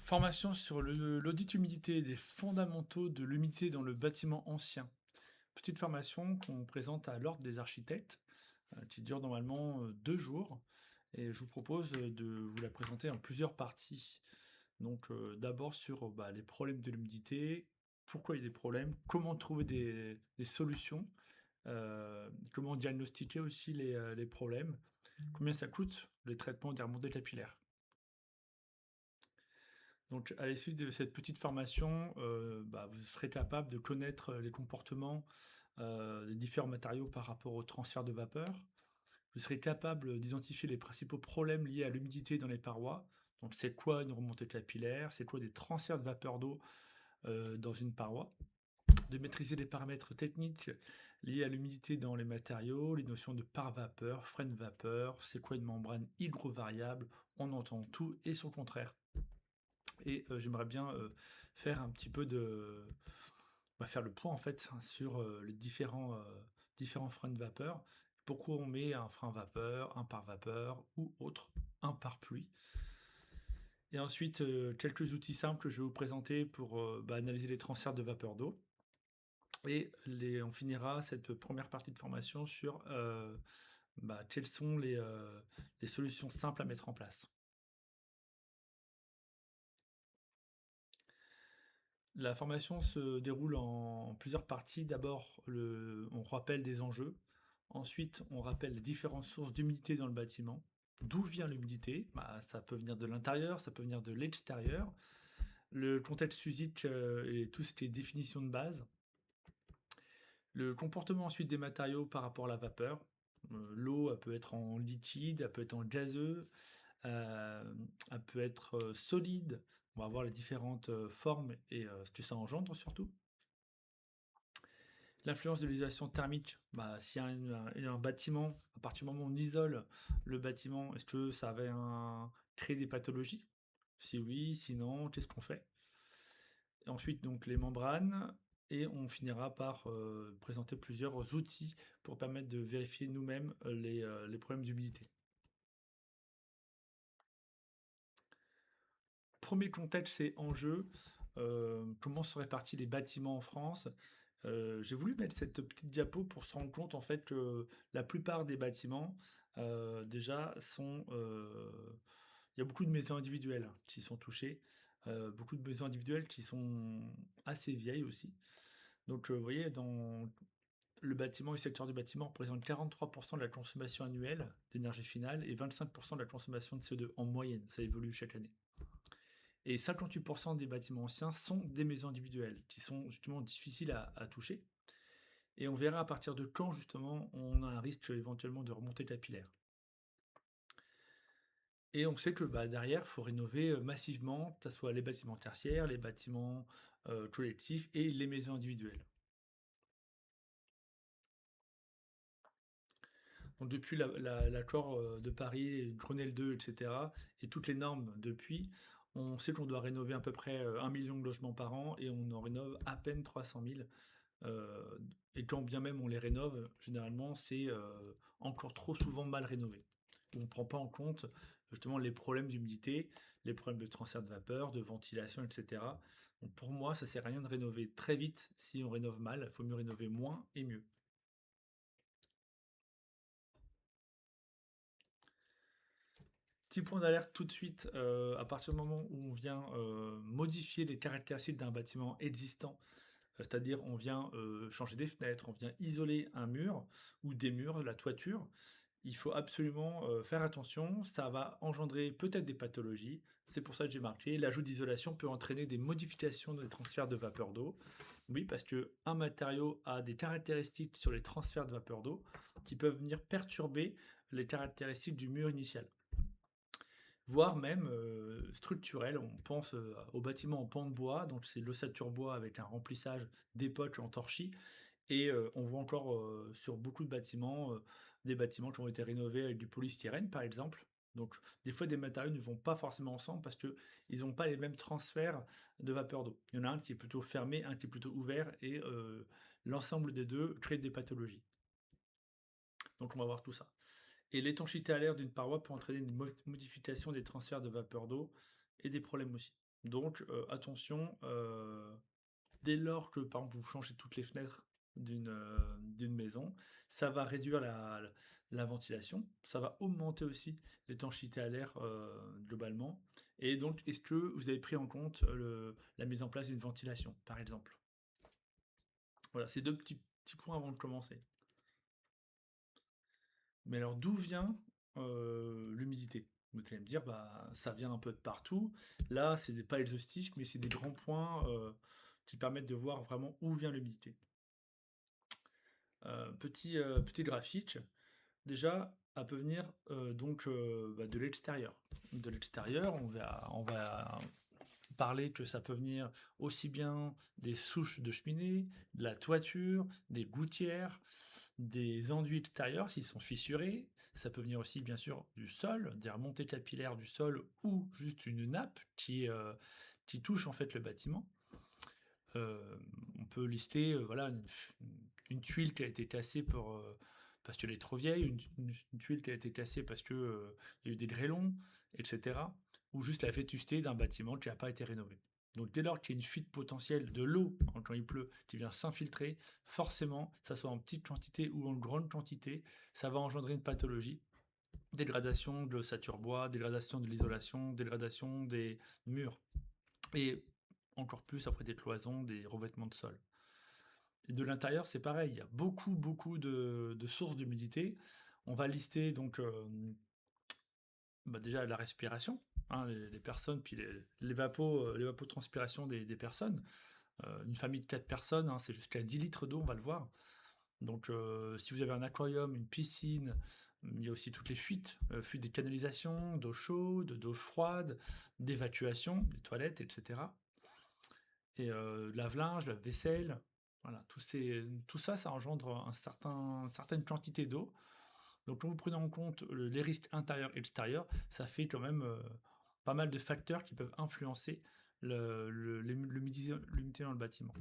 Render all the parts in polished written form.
Formation sur l'audit humidité, des fondamentaux de l'humidité dans le bâtiment ancien. Petite formation qu'on présente à l'Ordre des architectes, qui dure normalement 2 jours. Et je vous propose de vous la présenter en plusieurs parties. Donc d'abord sur les problèmes de l'humidité, pourquoi il y a des problèmes, comment trouver des solutions, comment diagnostiquer aussi les problèmes, combien ça coûte les traitements des remontées capillaires. Donc, à l'issue de cette petite formation, vous serez capable de connaître les comportements des différents matériaux par rapport au transfert de vapeur. Vous serez capable d'identifier les principaux problèmes liés à l'humidité dans les parois. Donc, c'est quoi une remontée capillaire? C'est quoi des transferts de vapeur d'eau dans une paroi? De maîtriser les paramètres techniques liés à l'humidité dans les matériaux, les notions de pare-vapeur, freine-vapeur, c'est quoi une membrane hygrovariable? On entend tout et son contraire. Et j'aimerais bien faire un petit peu faire le point en fait sur les différents freins de vapeur. Pourquoi on met un frein vapeur, un pare-vapeur ou autre, un pare-pluie. Et ensuite, quelques outils simples que je vais vous présenter pour analyser les transferts de vapeur d'eau. Et on finira cette première partie de formation sur quelles sont les solutions simples à mettre en place. La formation se déroule en plusieurs parties. D'abord, on rappelle des enjeux. Ensuite, on rappelle les différentes sources d'humidité dans le bâtiment. D'où vient l'humidité? Ça peut venir de l'intérieur, ça peut venir de l'extérieur. Le contexte physique et tout ce qui est définition de base. Le comportement ensuite des matériaux par rapport à la vapeur. L'eau, elle peut être en liquide, elle peut être en gazeux, elle peut être solide. On va voir les différentes formes et ce que ça engendre surtout. L'influence de l'isolation thermique, s'il y a un bâtiment, à partir du moment où on isole le bâtiment, est-ce que ça va créer des pathologies? Si oui, sinon, qu'est-ce qu'on fait? Et ensuite, donc, les membranes, et on finira par présenter plusieurs outils pour permettre de vérifier nous-mêmes les problèmes d'humidité. Premier contexte, c'est enjeu. Comment sont répartis les bâtiments en France? J'ai voulu mettre cette petite diapo pour se rendre compte en fait que la plupart des bâtiments déjà sont. Il y a beaucoup de maisons individuelles qui sont touchées, beaucoup de maisons individuelles qui sont assez vieilles aussi. Donc vous voyez, dans le bâtiment et le secteur du bâtiment représente 43% de la consommation annuelle d'énergie finale et 25% de la consommation de CO2 en moyenne. Ça évolue chaque année. Et 58% des bâtiments anciens sont des maisons individuelles, qui sont justement difficiles à toucher. Et on verra à partir de quand justement on a un risque éventuellement de remontée capillaire. Et on sait que derrière, il faut rénover massivement, que ce soit les bâtiments tertiaires, les bâtiments collectifs et les maisons individuelles. Donc depuis l'accord de Paris, Grenelle 2, etc., et toutes les normes depuis, on sait qu'on doit rénover à peu près 1 million de logements par an et on en rénove à peine 300 000. Et quand bien même on les rénove, généralement c'est encore trop souvent mal rénové. On ne prend pas en compte justement les problèmes d'humidité, les problèmes de transfert de vapeur, de ventilation, etc. Donc pour moi, ça ne sert à rien de rénover très vite si on rénove mal. Il faut mieux rénover moins et mieux. Petit point d'alerte tout de suite, à partir du moment où on vient modifier les caractéristiques d'un bâtiment existant, c'est-à-dire on vient changer des fenêtres, on vient isoler un mur ou des murs, la toiture, il faut absolument faire attention, ça va engendrer peut-être des pathologies. C'est pour ça que j'ai marqué, l'ajout d'isolation peut entraîner des modifications des transferts de vapeur d'eau. Oui, parce qu'un matériau a des caractéristiques sur les transferts de vapeur d'eau qui peuvent venir perturber les caractéristiques du mur initial, voire même structurel. On pense au bâtiment en pan de bois, donc c'est l'ossature bois avec un remplissage d'époque en torchis, et on voit encore sur beaucoup de bâtiments, des bâtiments qui ont été rénovés avec du polystyrène par exemple. Donc des fois des matériaux ne vont pas forcément ensemble parce qu'ils n'ont pas les mêmes transferts de vapeur d'eau. Il y en a un qui est plutôt fermé, un qui est plutôt ouvert, et l'ensemble des deux crée des pathologies. Donc on va voir tout ça. Et l'étanchéité à l'air d'une paroi peut entraîner une modification des transferts de vapeur d'eau et des problèmes aussi. Donc, attention, dès lors que, par exemple, vous changez toutes les fenêtres d'une maison, ça va réduire la ventilation, ça va augmenter aussi l'étanchéité à l'air, globalement. Et donc, est-ce que vous avez pris en compte, la mise en place d'une ventilation, par exemple? Voilà, c'est 2 petits points avant de commencer. Mais alors d'où vient, l'humidité? Vous allez me dire: «Bah, ça vient un peu de partout». Là, c'est pas exhaustif, mais c'est des grands points, qui permettent de voir vraiment où vient l'humidité. Petit graphique. Déjà, elle peut venir, donc, bah, de l'extérieur. De l'extérieur, on va parler que ça peut venir aussi bien des souches de cheminée, de la toiture, des gouttières, des enduits extérieurs s'ils sont fissurés. Ça peut venir aussi bien sûr du sol, des remontées capillaires du sol ou juste une nappe qui touche en fait le bâtiment. Euh, on peut lister voilà, une tuile qui a été cassée parce qu'elle est trop vieille, une tuile qui a été cassée parce qu'il y a eu des grêlons, etc. Ou juste la vétusté d'un bâtiment qui n'a pas été rénové. Donc dès lors qu'il y a une fuite potentielle de l'eau quand il pleut qui vient s'infiltrer, forcément, ça soit en petite quantité ou en grande quantité, ça va engendrer une pathologie. Dégradation de l'ossature bois, dégradation de l'isolation, dégradation des murs. Et encore plus après des cloisons, des revêtements de sol. Et de l'intérieur, c'est pareil, il y a beaucoup de sources d'humidité. On va lister donc bah déjà la respiration, hein, les personnes, puis l'évapotranspiration des personnes. Une famille de 4 personnes, hein, c'est jusqu'à 10 litres d'eau, on va le voir. Donc si vous avez un aquarium, une piscine, il y a aussi toutes les fuites, fuites des canalisations, d'eau chaude, d'eau froide, d'évacuation, des toilettes, etc. Et lave-linge, lave-vaisselle, voilà, tout ça, ça engendre une certaine quantité d'eau. Donc quand vous prenez en compte les risques intérieurs et extérieurs, ça fait quand même pas mal de facteurs qui peuvent influencer l'humidité dans le bâtiment.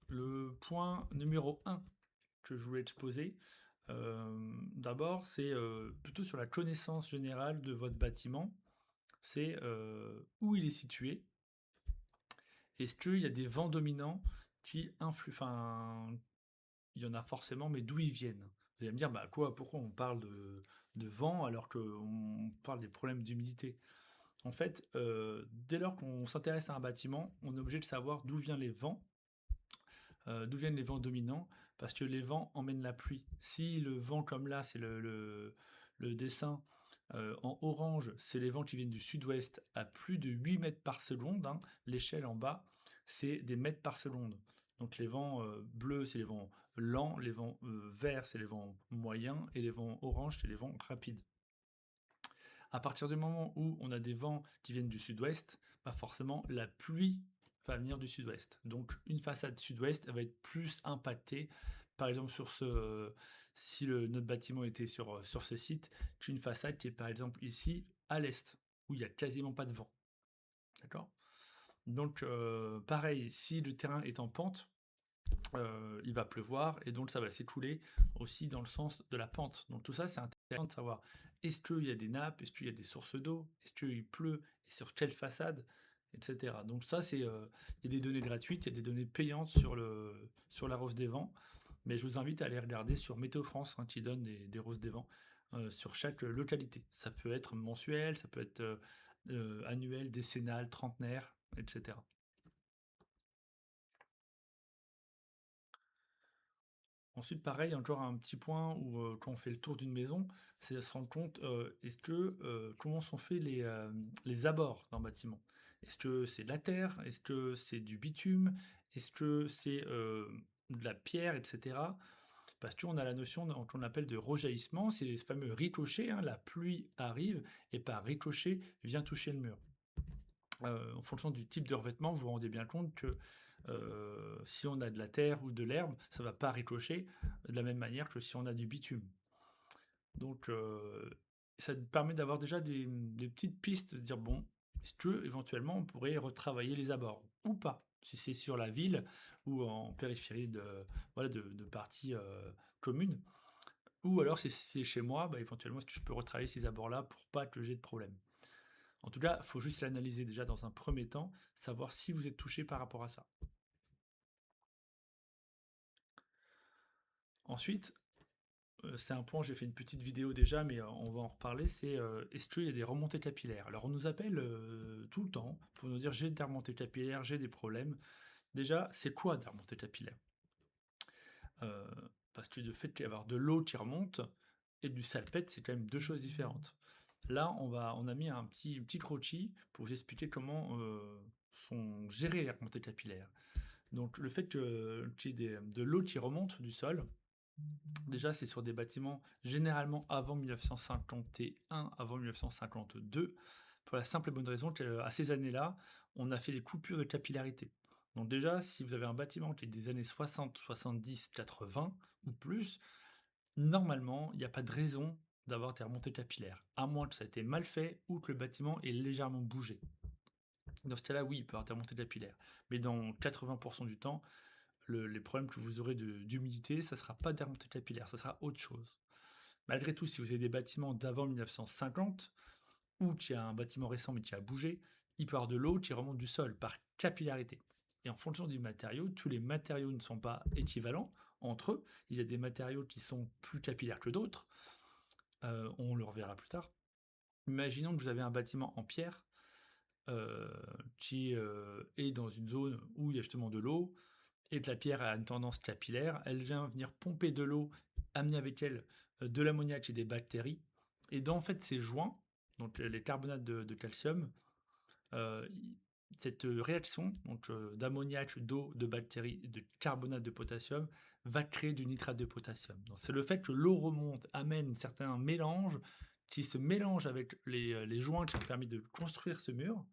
Le point numéro un que je voulais exposer, d'abord, c'est plutôt sur la connaissance générale de votre bâtiment. C'est où il est situé. Est-ce qu'il y a des vents dominants qui influent, enfin, il y en a forcément, mais d'où ils viennent? Vous allez me dire, bah quoi, pourquoi on parle de vent alors qu'on parle des problèmes d'humidité? En fait, dès lors qu'on s'intéresse à un bâtiment, on est obligé de savoir d'où viennent les vents dominants, parce que les vents emmènent la pluie. Si le vent, comme là, c'est le dessin en orange, c'est les vents qui viennent du sud-ouest à plus de 8 mètres par seconde, hein. L'échelle en bas, c'est des mètres par seconde. Donc les vents bleus, c'est les vents lents, les vents verts, c'est les vents moyens, et les vents orange, c'est les vents rapides. À partir du moment où on a des vents qui viennent du sud-ouest, bah forcément la pluie va venir du sud-ouest. Donc une façade sud-ouest, elle va être plus impactée, par exemple si notre bâtiment était sur ce site, qu'une façade qui est par exemple ici à l'est, où il n'y a quasiment pas de vent. D'accord? Donc pareil, si le terrain est en pente, il va pleuvoir et donc ça va s'écouler aussi dans le sens de la pente. Donc tout ça, c'est intéressant de savoir, est-ce qu'il y a des nappes, est-ce qu'il y a des sources d'eau, est-ce qu'il pleut, et sur quelle façade, etc. Donc ça, il y a des données gratuites, il y a des données payantes sur la rose des vents, mais je vous invite à aller regarder sur Météo France, hein, qui donne des roses des vents sur chaque localité. Ça peut être mensuel, ça peut être annuel, décennal, trentenaire, etc. Ensuite, pareil, encore un petit point où quand on fait le tour d'une maison, c'est de se rendre compte, comment sont faits les abords d'un bâtiment. Est-ce que c'est de la terre? Est-ce que c'est du bitume? Est-ce que c'est de la pierre, etc. Parce qu'on a la notion qu'on appelle de rejaillissement, c'est ce fameux ricochet, hein, la pluie arrive et par ricochet vient toucher le mur. En fonction du type de revêtement, vous vous rendez bien compte que si on a de la terre ou de l'herbe, ça ne va pas ricocher de la même manière que si on a du bitume. Donc, ça permet d'avoir déjà des petites pistes, de dire bon, est-ce que éventuellement on pourrait retravailler les abords ou pas, si c'est sur la ville ou en périphérie de parties communes. Ou alors si c'est chez moi, bah, éventuellement, est-ce que je peux retravailler ces abords-là pour pas que j'ai de problème? En tout cas, il faut juste l'analyser déjà dans un premier temps, savoir si vous êtes touché par rapport à ça. Ensuite, c'est un point, j'ai fait une petite vidéo déjà, mais on va en reparler, c'est, est-ce qu'il y a des remontées capillaires? Alors on nous appelle, tout le temps pour nous dire: «J'ai des remontées capillaires, j'ai des problèmes». Déjà, c'est quoi des remontées capillaires? Heu, Parce que le fait qu'il y avoir de l'eau qui remonte et du salpêtre, c'est quand même 2 choses différentes. Là, on a mis un petit croquis pour vous expliquer comment, sont gérées les remontées capillaires. Donc le fait que qu'il y ait de l'eau qui remonte du sol, déjà, c'est sur des bâtiments généralement avant 1951, avant 1952, pour la simple et bonne raison qu'à ces années-là, on a fait des coupures de capillarité. Donc déjà, si vous avez un bâtiment qui est des années 60, 70, 80 ou plus, normalement, il n'y a pas de raison d'avoir des remontées capillaires, à moins que ça ait été mal fait ou que le bâtiment ait légèrement bougé. Dans ce cas-là, oui, il peut y avoir des remontées capillaires. Mais dans 80% du temps, les problèmes que vous aurez d'humidité, ça ne sera pas des remontées capillaires, ça sera autre chose. Malgré tout, si vous avez des bâtiments d'avant 1950, ou qu'il y a un bâtiment récent mais qui a bougé, il peut y avoir de l'eau qui remonte du sol par capillarité. Et en fonction du matériau, tous les matériaux ne sont pas équivalents entre eux. Il y a des matériaux qui sont plus capillaires que d'autres. On le reverra plus tard. Imaginons que vous avez un bâtiment en pierre euh, qui est dans une zone où il y a justement de l'eau et que la pierre a une tendance capillaire. Elle vient venir pomper de l'eau, amener avec elle de l'ammoniac et des bactéries. Et dans en fait ces joints, donc les carbonates de calcium, euh, cette réaction donc d'ammoniac, d'eau, de bactéries, de carbonate de potassium va créer du nitrate de potassium. C'est le fait que l'eau remonte amène certains mélanges qui se mélangent avec les joints qui ont permis de construire ce mur,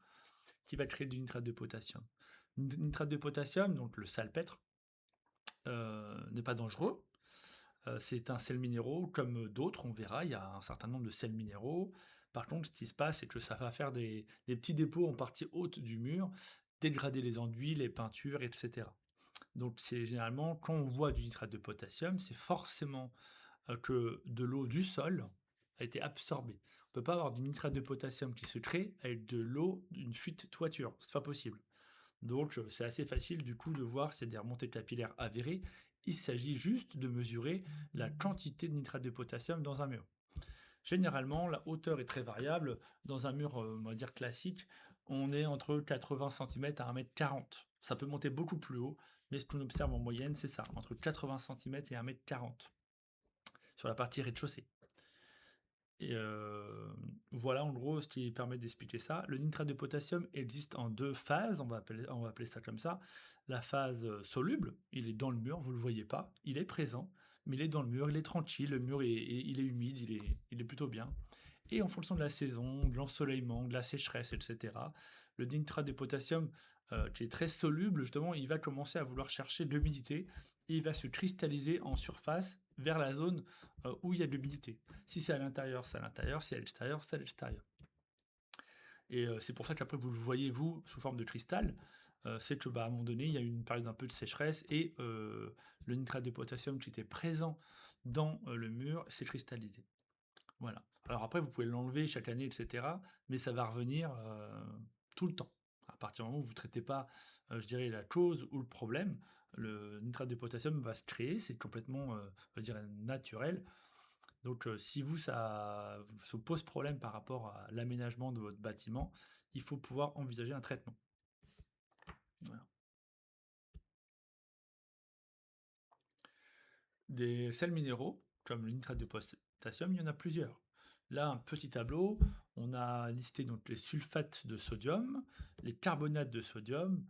qui va créer du nitrate de potassium. Nitrate de potassium, donc le salpêtre, n'est pas dangereux. C'est un sel minéraux comme d'autres, on verra, il y a un certain nombre de sels minéraux. Par contre, ce qui se passe, c'est que ça va faire des petits dépôts en partie haute du mur, dégrader les enduits, les peintures, etc. Donc c'est généralement, quand on voit du nitrate de potassium, c'est forcément que de l'eau du sol a été absorbée. On ne peut pas avoir du nitrate de potassium qui se crée avec de l'eau d'une fuite toiture, c'est pas possible. Donc c'est assez facile du coup de voir s'il y a des remontées capillaires avérées. Il s'agit juste de mesurer la quantité de nitrate de potassium dans un mur. Généralement, la hauteur est très variable. Dans un mur, on va dire classique, on est entre 80 cm à 1,40 m. Ça peut monter beaucoup plus haut, mais ce qu'on observe en moyenne, c'est ça, entre 80 cm et 1,40 m sur la partie rez-de-chaussée. Et voilà en gros ce qui permet d'expliquer ça. Le nitrate de potassium existe en deux phases, on va appeler ça comme ça. La phase soluble, il est dans le mur, vous ne le voyez pas, il est présent, mais il est dans le mur, il est tranquille, le mur il est humide, il est plutôt bien. Et en fonction de la saison, de l'ensoleillement, de la sécheresse, etc., le nitrate de potassium, qui est très soluble, justement, il va commencer à vouloir chercher de l'humidité et il va se cristalliser en surface vers la zone où il y a de l'humidité. Si c'est à l'intérieur, c'est à l'intérieur, si c'est à l'extérieur, c'est à l'extérieur. Et c'est pour ça qu'après vous le voyez, vous, sous forme de cristal, c'est que à un moment donné, il y a eu une période un peu de sécheresse et le nitrate de potassium qui était présent dans le mur s'est cristallisé. Voilà. Alors après, vous pouvez l'enlever chaque année, etc. Mais ça va revenir tout le temps. À partir du moment où vous ne traitez pas, je dirais, la cause ou le problème, le nitrate de potassium va se créer, c'est complètement, je dire, naturel. Donc si ça pose problème par rapport à l'aménagement de votre bâtiment, il faut pouvoir envisager un traitement. Voilà. Des sels minéraux, comme le nitrate de potassium, il y en a plusieurs. Là, un petit tableau, on a listé donc les sulfates de sodium, les carbonates de sodium,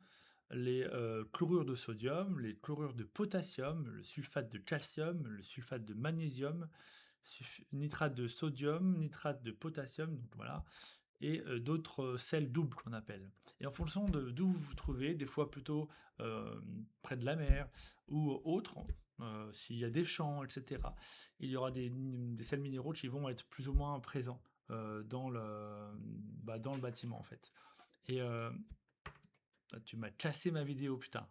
les chlorures de sodium, les chlorures de potassium, le sulfate de calcium, le sulfate de magnésium, nitrate de sodium, nitrate de potassium, donc voilà, et d'autres sels doubles qu'on appelle. Et en fonction d'où vous vous trouvez, des fois plutôt près de la mer ou autre, s'il y a des champs, etc., il y aura des sels minéraux qui vont être plus ou moins présents dans le bâtiment en fait. Et tu m'as cassé ma vidéo, putain.